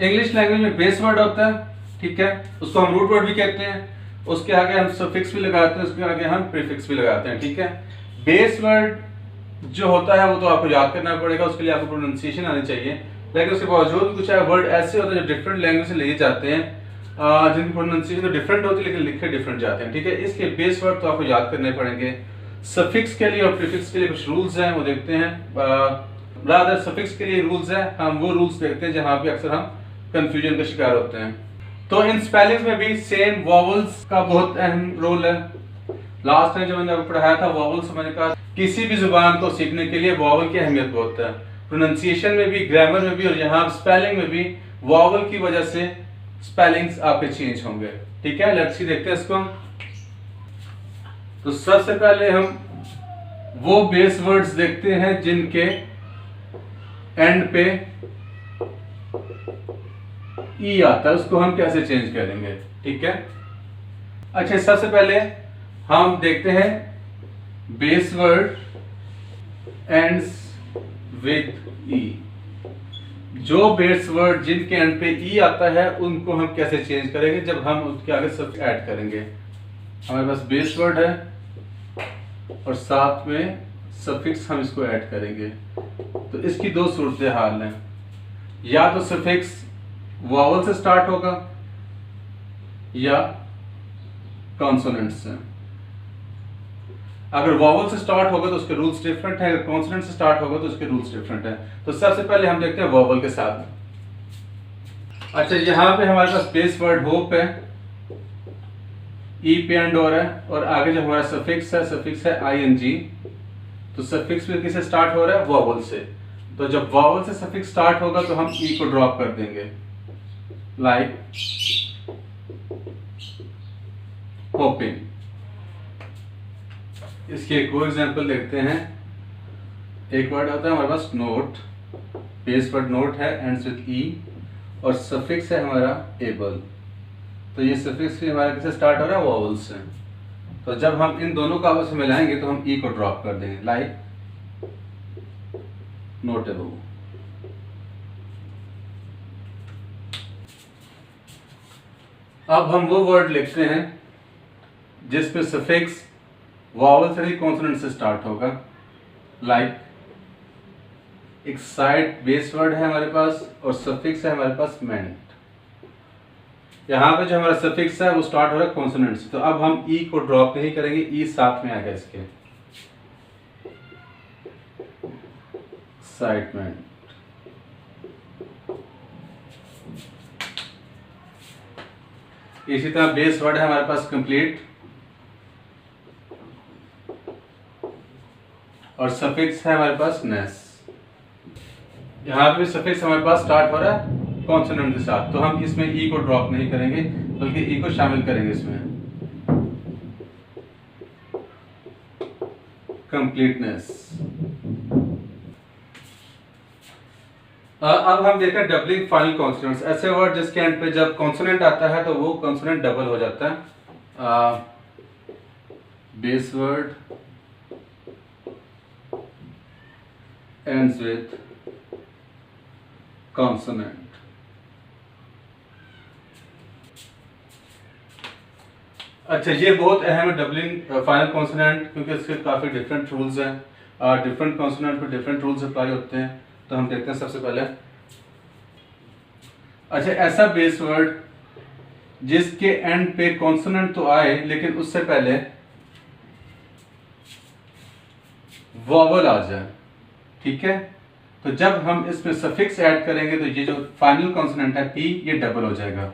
English language में base word होता है, ठीक है, उसको हम रूट वर्ड भी कहते हैं, उसके आगे हम सफिक्स भी लगाते हैं, उसके आगे हम प्रीफिक्स भी लगाते हैं, ठीक है। बेस वर्ड जो होता है वो तो आपको याद करना पड़ेगा, उसके लिए आपको प्रोनाउंसिएशन आनी चाहिए, लेकिन उसके बावजूद कुछ वर्ड ऐसे होते हैं जो डिफरेंट लैंग्वेज से लिए जाते हैं, जिनकी प्रोनाउंसिएशन तो डिफरेंट होती है लेकिन लिखे डिफरेंट जाते हैं, ठीक है। इसलिए बेस वर्ड तो आपको याद करने पड़ेंगे। सफिक्स के लिए और प्रीफिक्स के लिए कुछ रूल्स हैं, वो देखते हैं। रादर सफिक्स के लिए रूल्स हैं, हम वो रूल्स देखते हैं जहां पे अक्सर हम कंफ्यूजन का शिकार होते हैं। तो इन स्पेलिंग में भी सेम वॉवल्स का बहुत अहम रोल है। लास्ट टाइम जब मैंने आपको पढ़ाया था वॉवल्स, मैंने कहा किसी भी जुबान को सीखने के लिए वॉवल की अहमियत बहुत है, प्रोनाउंसिएशन में भी, ग्रामर में भी, और यहाँ स्पेलिंग में भी वॉवल की वजह से स्पेलिंग्स आपके चेंज होंगे, ठीक है। लेट्स सी, देखते हैं इसको। तो सबसे पहले हम वो बेस वर्ड्स देखते हैं जिनके एंड पे ई आता है, उसको हम कैसे चेंज करेंगे, ठीक है। अच्छा, सबसे पहले हम देखते हैं बेस वर्ड एंड्स विद ई। जो बेस वर्ड जिनके एंड पे ई आता है उनको हम कैसे चेंज करेंगे, जब हम उसके आगे सब ऐड करेंगे। हमारे पास बेस वर्ड है और साथ में सफिक्स हम इसको ऐड करेंगे, तो इसकी दो सूरतें हाल हैं। या तो सफिक्स वॉवल से स्टार्ट होगा या कॉन्सोनेंट से। अगर वॉवल से स्टार्ट होगा तो उसके रूल्स डिफरेंट है, अगर कॉन्सोनेंट से स्टार्ट होगा तो उसके रूल्स डिफरेंट है। तो सबसे पहले हम देखते हैं वॉवल के साथ। अच्छा, यहां पे हमारे पास बेस वर्ड होप है, ई पे एंड और है, और आगे जो हमारा सफिक्स है आईएनजी। तो सफिक्स भी किससे स्टार्ट हो रहा है, वॉवल से। तो जब वॉवल से सफिक्स स्टार्ट होगा तो हम ई को ड्रॉप कर देंगे, लाइक होपिंग। इसके एक और एग्जांपल देखते हैं। एक वर्ड होता है हमारे पास नोट, बेस वर्ड नोट है, एंड्स विद ई, और सफिक्स है हमारा एबल। तो ये सफिक्स भी हमारा किससे स्टार्ट हो रहा है, वॉवल से। तो जब हम इन दोनों को आपस में मिलाएंगे तो हम ई को ड्रॉप कर देंगे, लाइक नोटेबल। अब हम वो वर्ड लिखते हैं जिसमें सफिक्स वॉवल से नहीं कॉन्सोनेंट से स्टार्ट होगा, लाइक एक साइड बेस वर्ड है हमारे पास और सफिक्स है हमारे पास मेंट। यहां पे जो हमारा सफिक्स है वो स्टार्ट हो रहा है कॉन्सोनेंट से, तो अब हम ई को ड्रॉप नहीं करेंगे, ई साथ में आएगा इसके, साइड मेंट। इसी तरह बेस वर्ड है हमारे पास कंप्लीट, और सफिक्स है हमारे पास नेस। यहां पे सफिक्स हमारे पास स्टार्ट हो रहा है कॉन्सोनेंट के साथ, तो हम इसमें ई को ड्रॉप नहीं करेंगे बल्कि ई को शामिल करेंगे इसमें, कंप्लीटनेस। अब हम देखते हैं डबलिंग फाइनल कॉन्सोनेंट्स। ऐसे वर्ड जिसके एंड पे जब कॉन्सोनेंट आता है तो वो कॉन्सोनेंट डबल हो जाता है। Base word ends with consonant. अच्छा, ये बहुत अहम है डबलिंग फाइनल कॉन्सोनेंट, क्योंकि इसके काफी डिफरेंट रूल्स हैं, डिफरेंट कॉन्सोनेंट पर डिफरेंट रूल्स अप्लाई होते हैं। तो हम देखते हैं सबसे पहले। अच्छा, ऐसा बेस वर्ड जिसके एंड पे कॉन्सोनेंट तो आए लेकिन उससे पहले वॉवल आ जाए, ठीक है। तो जब हम इसमें सफिक्स ऐड करेंगे तो ये जो फाइनल कॉन्सोनेंट है पी, ये डबल हो जाएगा,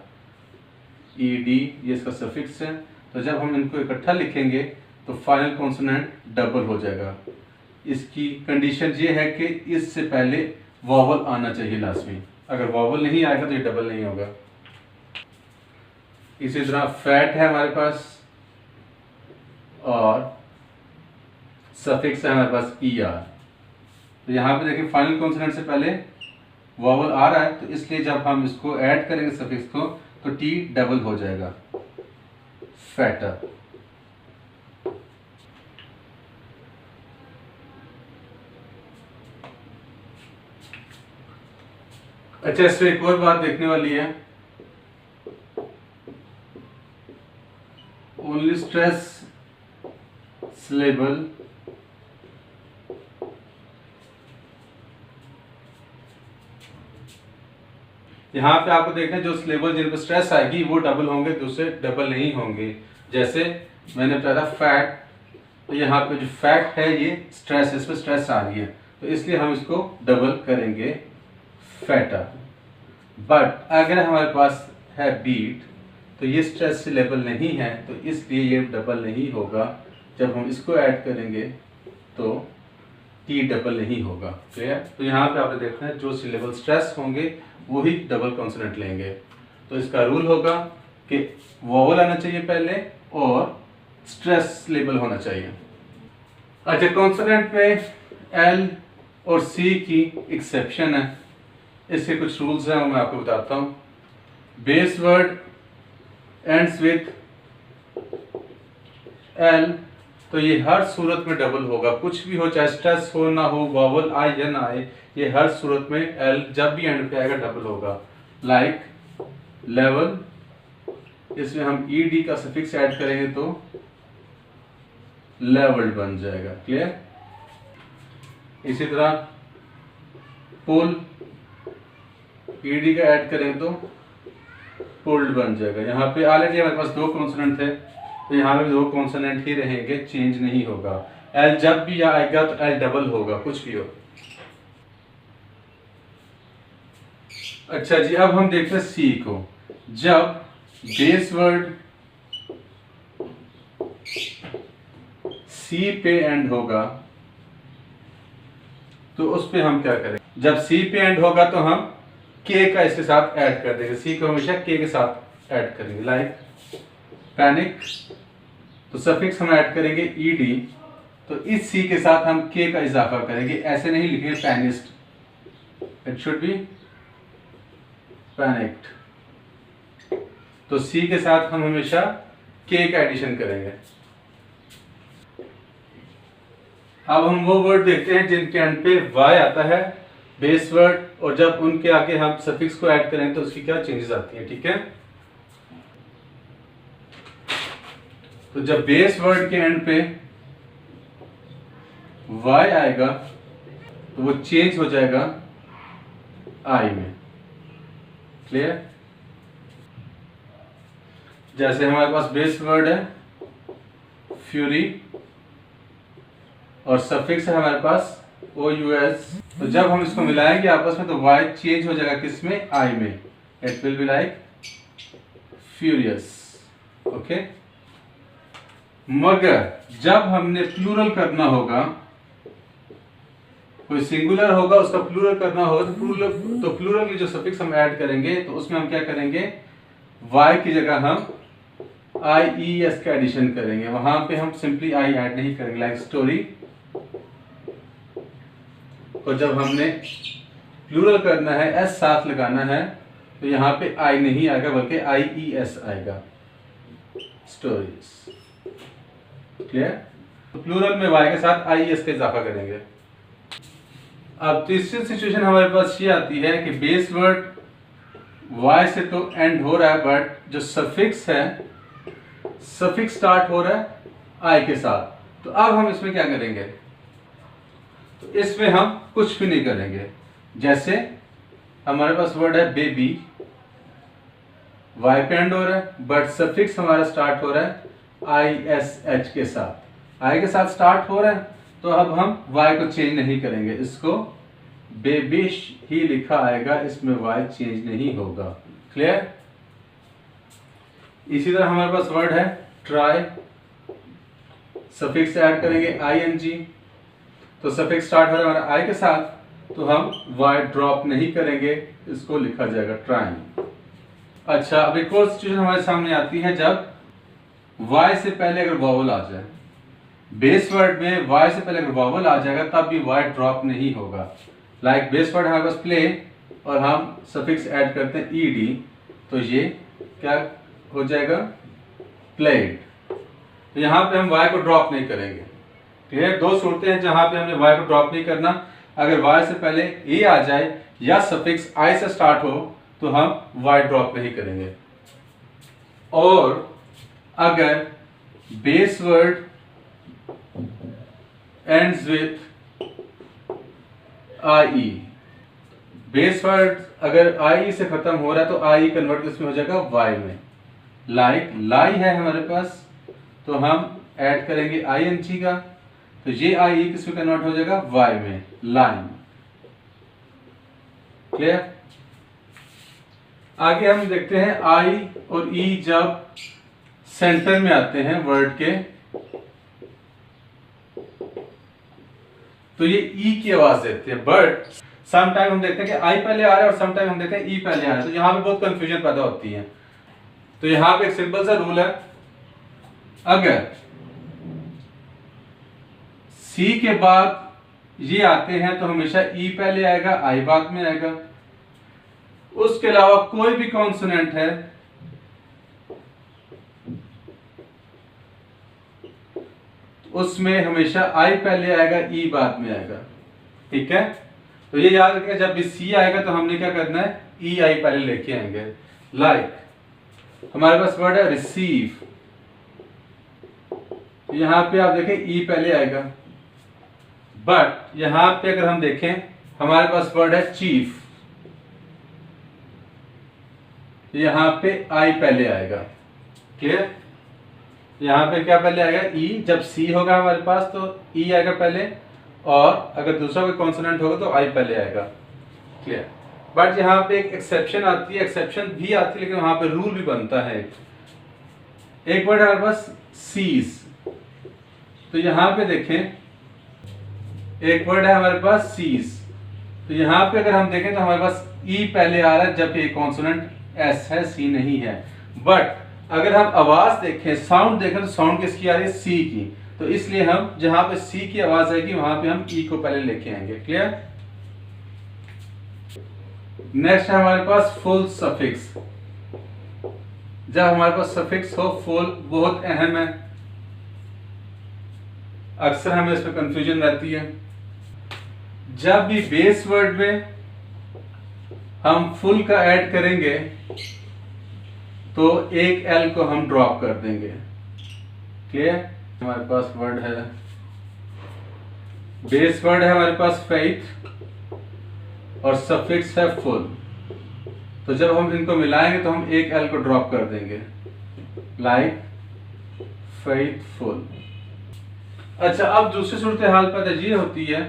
ई डी, ये इसका सफिक्स है। तो जब हम इनको इकट्ठा लिखेंगे तो फाइनल कॉन्सोनेंट डबल हो जाएगा। इसकी कंडीशन ये है कि इससे पहले वॉवल आना चाहिए लाजमी, अगर वॉवल नहीं आएगा तो ये डबल नहीं होगा। इसी तरह फैट है हमारे पास और सफिक्स है हमारे पास ई आर। तो यहाँ पे देखिए फाइनल कॉन्सोनेंट से पहले वॉवल आ रहा है, तो इसलिए जब हम इसको ऐड करेंगे सफिक्स को तो टी डबल हो जाएगा, फैटर। अच्छा, इसमें एक और बात देखने वाली है, ओनली स्ट्रेस लेवल यहाँ पे आपको देखना है जो लेवल जिन पे स्ट्रेस आएगी वो डबल होंगे, दूसरे डबल नहीं होंगे। जैसे मैंने बताया फैट, तो यहाँ पे जो फैट है ये स्ट्रेस, इस पे स्ट्रेस आ रही है तो इसलिए हम इसको डबल करेंगे फैटा। बट अगर हमारे पास है बीट तो ये स्ट्रेस लेवल नहीं है तो इसलिए ये डबल नहीं होगा। जब हम इसको ऐड करेंगे तो टी डबल नहीं होगा। क्लियर? तो यहाँ पे आपने देखना है जो लेवल स्ट्रेस होंगे वही डबल कॉन्सोनेंट लेंगे। तो इसका रूल होगा कि वोवल आना चाहिए पहले और स्ट्रेस लेवल होना चाहिए। अच्छा, कॉन्सोनेंट में एल और सी की एक्सेप्शन है, इसके कुछ रूल्स हैं वो मैं आपको बताता हूँ। Base word ends with L तो ये हर सूरत में डबल होगा, कुछ भी हो, चाहे स्ट्रेस हो ना हो, वॉवल आए या ना आए, ये हर सूरत में एल जब भी एंड पे आएगा डबल होगा। लाइक लेवल, इसमें हम ई डी का सफिक्स ऐड करेंगे तो लेवल बन जाएगा। क्लियर? इसी तरह पुल, ई डी का ऐड करेंगे तो पुल्ड बन जाएगा। यहाँ पे ऑलरेडी हमारे पास दो कॉन्सोनेंट थे तो यहाँ पे भी दो कॉन्सोनेंट ही रहेंगे, चेंज नहीं होगा। एल जब भी आएगा तो एल डबल होगा, कुछ भी हो। अच्छा जी, अब हम देखते हैं सी को। जब बेस वर्ड सी पे एंड होगा तो उस पे हम क्या करें? जब सी पे एंड होगा तो हम के का इसके साथ ऐड कर देंगे, सी को हमेशा के के साथ ऐड करेंगे। लाइक पैनिक, तो सफिक्स हम ऐड करेंगे ईडी, तो इस सी के साथ हम के का इजाफा करेंगे। ऐसे नहीं लिखेंगे पैनिस्ट, इट शुड बी पैनिक्ड। तो सी के साथ हम हमेशा के का एडिशन करेंगे। अब हम वो वर्ड देखते हैं जिनके एंड पे वाई आता है, बेस वर्ड, और जब उनके आगे हम सफिक्स को ऐड करें तो उसकी क्या चेंजेस आती हैं। ठीक है, तो जब बेस वर्ड के एंड पे वाई आएगा तो वो चेंज हो जाएगा आई में। क्लियर? जैसे हमारे पास बेस वर्ड है फ्यूरी और सफिक्स है हमारे पास ओ यू एस, तो जब हम इसको मिलाएंगे आपस में तो वाई चेंज हो जाएगा किसमें? आई में। It will be like furious. Okay, मगर जब हमने प्लूरल करना होगा, कोई सिंगुलर होगा उसका प्लूरल करना होगा तो प्लूरल की जो सफिक्स हम ऐड करेंगे तो उसमें हम क्या करेंगे? वाई की जगह हम आई ई एस का एडिशन करेंगे। वहां पे हम सिंपली आई ऐड नहीं करेंगे। लाइक स्टोरी, तो जब हमने प्लूरल करना है एस साथ लगाना है तो यहाँ पे आई नहीं आएगा बल्कि आई ई एस आएगा, स्टोरीज। क्लियर? तो प्लूरल में वाई के साथ आई एस का इजाफा करेंगे। अब तीसरी सिचुएशन हमारे पास ये आती है कि बेस वर्ड वाई से तो एंड हो रहा है बट जो सफिक्स है, सफिक्स स्टार्ट हो रहा है आई के साथ, तो अब हम इसमें क्या करेंगे? तो इसमें हम कुछ भी नहीं करेंगे। जैसे हमारे पास वर्ड है बेबी, वाई पे एंड हो रहा है बट सफिक्स हमारा स्टार्ट हो रहा है आई एस एच के साथ, आई के साथ स्टार्ट हो रहा है तो अब हम वाई को चेंज नहीं करेंगे, इसको बेबिश ही लिखा आएगा, इसमें वाई चेंज नहीं होगा। क्लियर? इसी तरह हमारे पास वर्ड है ट्राई, सफिक्स ऐड करेंगे आई एन जी, तो सफिक्स स्टार्ट हो रहा है हमारा आई के साथ तो हम वाई ड्रॉप नहीं करेंगे, इसको लिखा जाएगा ट्राइंग। अच्छा, अब एक और सिचुएशन हमारे सामने आती है जब वाई से पहले अगर वॉवल आ जाए। बेस वर्ड में वाई से पहले अगर वॉवल आ जाएगा तब भी वाई ड्रॉप नहीं होगा। लाइक बेस वर्ड हमारे पास प्ले और हम सफिक्स ऐड करते हैं ईडी, तो ये क्या हो जाएगा? प्लेड। तो यहाँ पे हम वाई को ड्रॉप नहीं करेंगे। ठीक है, दो सूरतें हैं जहां पे हमने वाई को ड्रॉप नहीं करना। अगर वाई से पहले ए आ जाए या सफिक्स आई से स्टार्ट हो तो हम वाई ड्रॉप नहीं करेंगे। और अगर base word ends with I, base word अगर आई से खत्म हो रहा है तो आई कन्वर्ट किसमें हो जाएगा, वाई में। लाइक लाई है हमारे पास तो हम ऐड करेंगे आई एन जी का, तो ये आई किसमें कन्वर्ट हो जाएगा, वाई में, लाइन। क्लियर। आगे हम देखते हैं आई और ई जब सेंटर में आते हैं वर्ड के तो ये ई की आवाज देते हैं, बट सम टाइम हम देखते हैं कि आई पहले आ रहा है और सम टाइम हम देखते हैं ई पहले आ रहा है, तो यहां पे बहुत कंफ्यूजन पैदा होती है। तो यहां पे एक सिंपल सा रूल है, अगर सी के बाद ये आते हैं तो हमेशा ई पहले आएगा, आई बाद में आएगा। उसके अलावा कोई भी कॉन्सोनेंट है उसमें हमेशा आई पहले आएगा, ई बाद में आएगा। ठीक है, तो ये याद रखिए, जब भी सी आएगा तो हमने क्या करना है, ई आई पहले लेके आएंगे। लाइक हमारे पास वर्ड है रिसीव, यहां पे आप देखें ई पहले आएगा, बट यहां पे अगर हम देखें हमारे पास वर्ड है चीफ, यहां पे आई पहले आएगा। क्लियर। यहां पे क्या पहले आएगा, ई। जब सी होगा हमारे पास तो ई आएगा पहले, और अगर दूसरा कोई कॉन्सोनेंट होगा तो आई पहले आएगा। क्लियर। बट यहाँ पे एक एक्सेप्शन आती है, एक्सेप्शन भी आती है लेकिन वहां पे रूल भी बनता है। एक वर्ड है हमारे पास सीज, तो यहां पे देखें एक वर्ड है हमारे पास सीज, तो यहां पे अगर हम देखें तो हमारे पास ई पहले आ रहा है जबकि कॉन्सोनेंट एस है, सी नहीं है। बट अगर हम आवाज देखें, साउंड देखें तो साउंड किसकी आ रही है, सी की, तो इसलिए हम जहां पे सी की आवाज आएगी वहां पे हम ई को पहले लेके आएंगे। क्लियर। नेक्स्ट है हमारे पास फुल सफिक्स। जब हमारे पास सफिक्स हो फुल, बहुत अहम है, अक्सर हमें इसमें कंफ्यूजन रहती है। जब भी बेस वर्ड में हम फुल का ऐड करेंगे तो एक एल को हम ड्रॉप कर देंगे। क्लियर। हमारे पास वर्ड है, बेस वर्ड है हमारे पास फेथ और सफिक्स है फुल, तो जब हम इनको मिलाएंगे तो हम एक एल को ड्रॉप कर देंगे, लाइक फेथफुल। अच्छा, अब दूसरी सूरत हाल पैदा ये होती है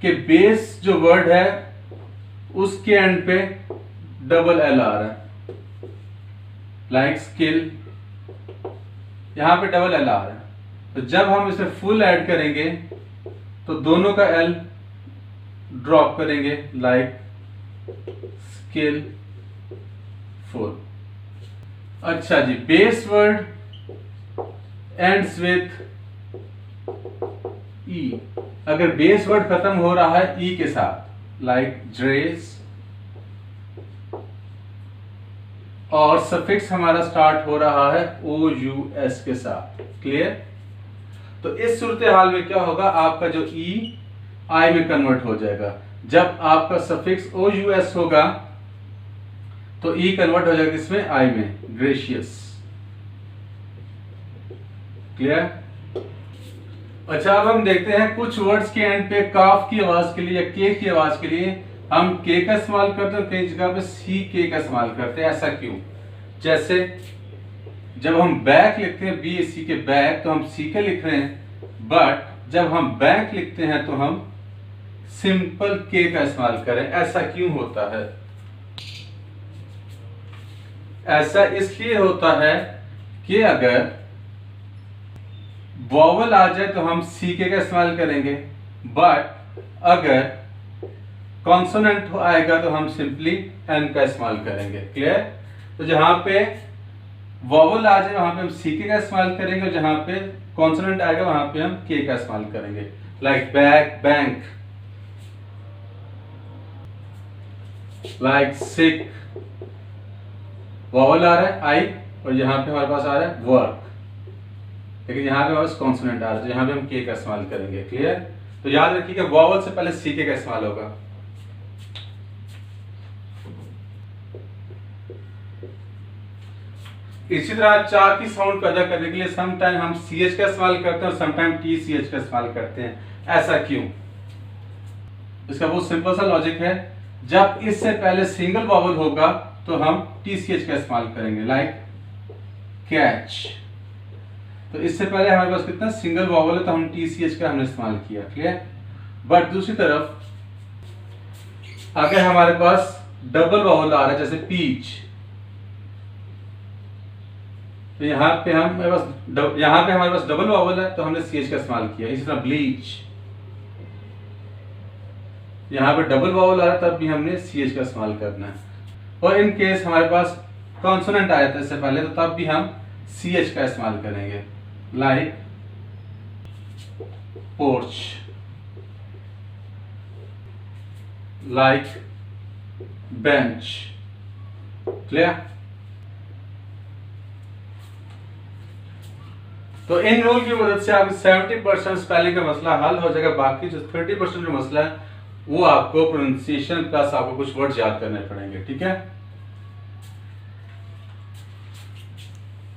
कि बेस जो वर्ड है उसके एंड पे डबल एल आ रहा है, लाइक स्किल, यहां पे डबल एल आ रहा है, तो जब हम इसे फुल ऐड करेंगे तो दोनों का एल ड्रॉप करेंगे, लाइक स्किल फुल। अच्छा जी, बेस वर्ड एंड्स विथ ई, अगर बेस वर्ड खत्म हो रहा है ई के साथ, लाइक ड्रेस, और सफिक्स हमारा स्टार्ट हो रहा है ओ यू एस के साथ। क्लियर। तो इस सूरत हाल में क्या होगा, आपका जो ई आई में कन्वर्ट हो जाएगा। जब आपका सफिक्स ओ यू एस होगा तो ई कन्वर्ट हो जाएगा किसमें, आई में, ग्रेशियस। क्लियर। अच्छा, अब हम देखते हैं कुछ वर्ड्स के एंड पे काफ की आवाज के लिए या के की आवाज के लिए हम के का इस्तेमाल करते हैं, कई जगह पे सी के का इस्तेमाल करते हैं। ऐसा क्यों? जैसे जब हम बैक लिखते हैं, बी सी के बैक, तो हम सी के लिख रहे हैं, बट जब हम बैंक लिखते हैं तो हम सिंपल के का इस्तेमाल करें। ऐसा क्यों होता है? ऐसा इसलिए होता है कि अगर वॉवल आ जाए तो हम सी के का इस्तेमाल करेंगे, बट अगर कॉन्सोनेंट आएगा तो हम सिंपली एन का इस्तेमाल करेंगे। क्लियर। तो जहां पे वॉवल आ जाए वहां पे हम सी के का इस्तेमाल करेंगे, और जहां पे कॉन्सोनेंट आएगा वहां पे हम के का इस्तेमाल करेंगे, लाइक बैक, बैंक, लाइक सिक। वॉवल आ रहा है आई, और यहां पे हमारे पास आ रहा है वर्क, लेकिन यहाँ पे हमारे पास कॉन्सोनेंट आ रहा है, तो यहाँ पे हम के का इस्तेमाल करेंगे। क्लियर। तो याद रखिए कि वॉवल से पहले सी के का इस्तेमाल होगा। इसी तरह चार की साउंड पैदा करने के लिए सम टाइम हम CH का इस्तेमाल करते हैं और सम टाइम TCH का इस्तेमाल करते हैं। ऐसा क्यों? इसका बहुत सिंपल सा लॉजिक है। जब इससे पहले सिंगल वॉवल होगा तो हम TCH का इस्तेमाल करेंगे, लाइक कैच। तो इससे पहले हमारे पास कितना सिंगल वॉवल है तो हम TCH का हमने इस्तेमाल किया, क्लियर। बट दूसरी तरफ अगर हमारे पास डबल वॉवल आ रहा है जैसे पीच, तो यहाँ पे हमारे पास डबल वॉवल है तो हमने CH का इस्तेमाल किया। इसी तरह ब्लीच, यहाँ पे डबल वॉवल आ रहा है तब भी हमने CH का इस्तेमाल करना है। और इन केस हमारे पास कॉन्सोनेंट आया था इससे पहले तो तब भी हम CH का इस्तेमाल करेंगे, like porch, like bench, clear. तो इन रूल की मदद से आपको 70% स्पेलिंग का मसला हल हो जाएगा। बाकी जो 30% जो मसला है वो आपको प्रोनाउंसिएशन प्लस आपको कुछ वर्ड याद करने पड़ेंगे, ठीक है।